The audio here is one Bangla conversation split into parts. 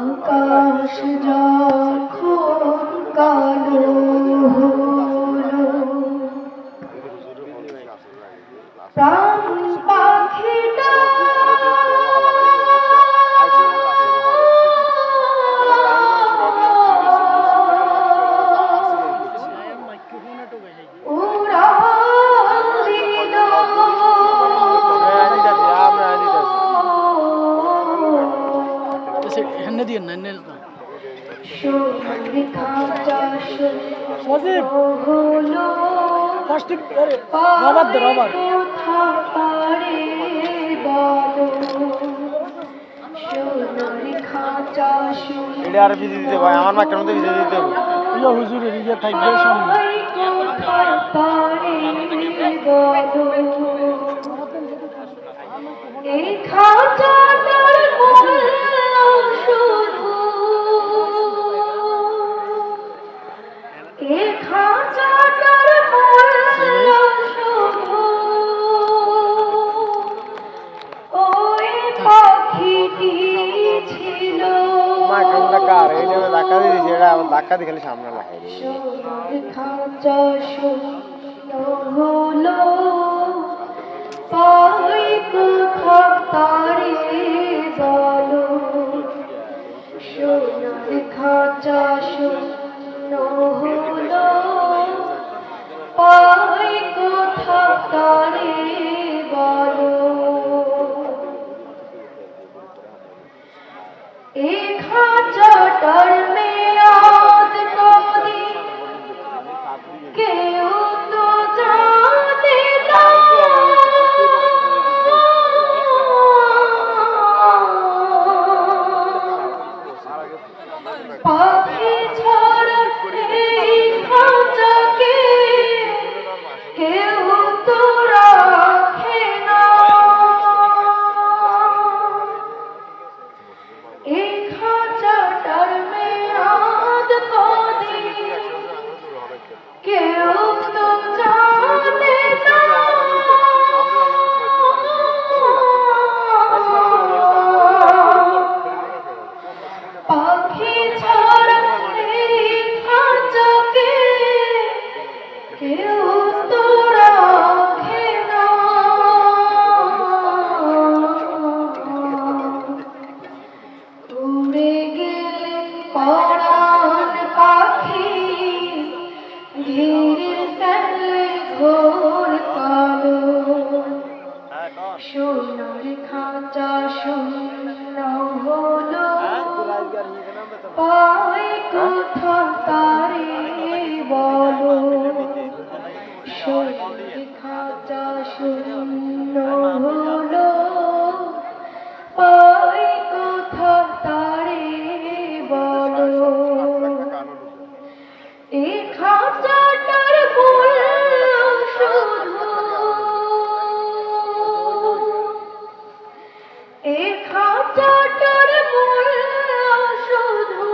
আকাশ যখন কালো হলো, প্রাণ পাখিটা উড়াল দিল। সোনার খাঁচা শূন্য হলো, পায় কোথা তারে বলো। সোনার খাঁচা এটা আর ভিজে দিতে ভাই, আমার মাকে মধ্যে ভিজে দিতে হবে। ইয়া হুজুরের ইয়ে থাকবে সামনে। পায় কোথা তারে বলো। এই খাঁচাটার মূল্য শুধু, এই খাঁচাটার মূল্য শুধু ওই পাখিটি ছিল। মা কান্না কার এই যে ধাক্কা দিয়ে দিছে, এটা আমার ধাক্কা দিয়ে খালি সামনে লাগে রে। সোনার খাঁচা শূন্য হলো, পাই কোথা তারে বলো। সোনার খাঁচা শূন্য হলো, পাই কোথা তারে বলো। এই খাঁচাটার মেয়াদ কদিন কেউ তো জানে না। পাখি ছাড়া এই খাঁচাকে কেউ তো রাখে না। এই খাঁচাটার মেয়াদ কদিন কেউ তো জানে না। পাখি ছাড়া এই খাঁচাকে কেউ তো রাখে না। উড়ে গেলে পরাণ পাখি ঘিরে ফেলে ঘোর কালো। সোনার খাঁচা শূন্য হলো, পাই কোথা তারে বলো। সোনার খাঁচা শূন্য হলো, পাই কোথা তারে বলো। এই খাঁচাটার মূল্য শুধু, এই খাঁচাটার মূল্য শুধু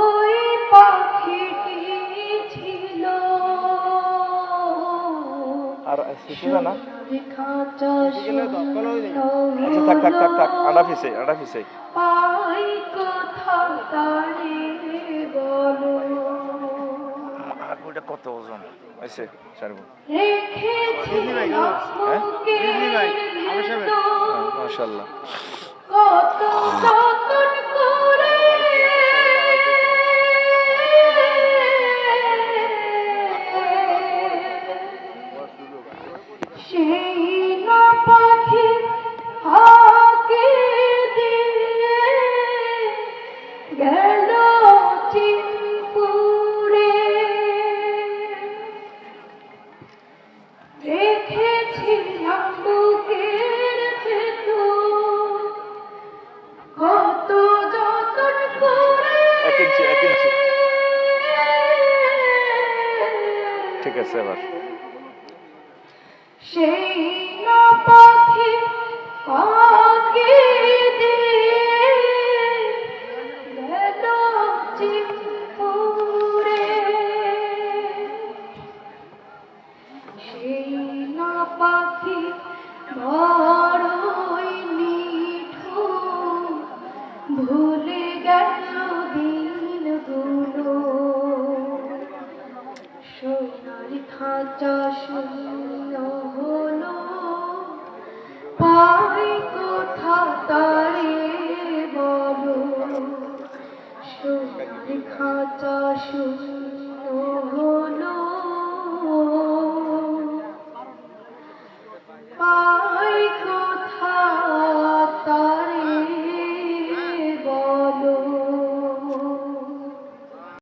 ওই পাখিটি ছিল। আর শিশু না খাঁচা শূন্য আচ্ছা থাক থাক থাক থাক, আডা ফিসে পাই কোথা তারে বলো। ওটা কত ওজন আছে সারবো? রেখেছি মাশাআল্লাহ। কত যতন করে সেই না পাখি হাকে দিয়ে গেল চিনপুরে। রেখেছিলাম বুকের ভেতর কত যতন করে। 1 ইঞ্চি ঠিক আছে। এবার সেই না পাখি ফাঁকি দিয়ে গেল চিনপুরে। সেই না পাখি বড়ই নিঠুর সোনার খাঁচা শূন্য হলো, পাই কোথা তারে বলো। সোনার খাঁচা শূন্য হলো, পাই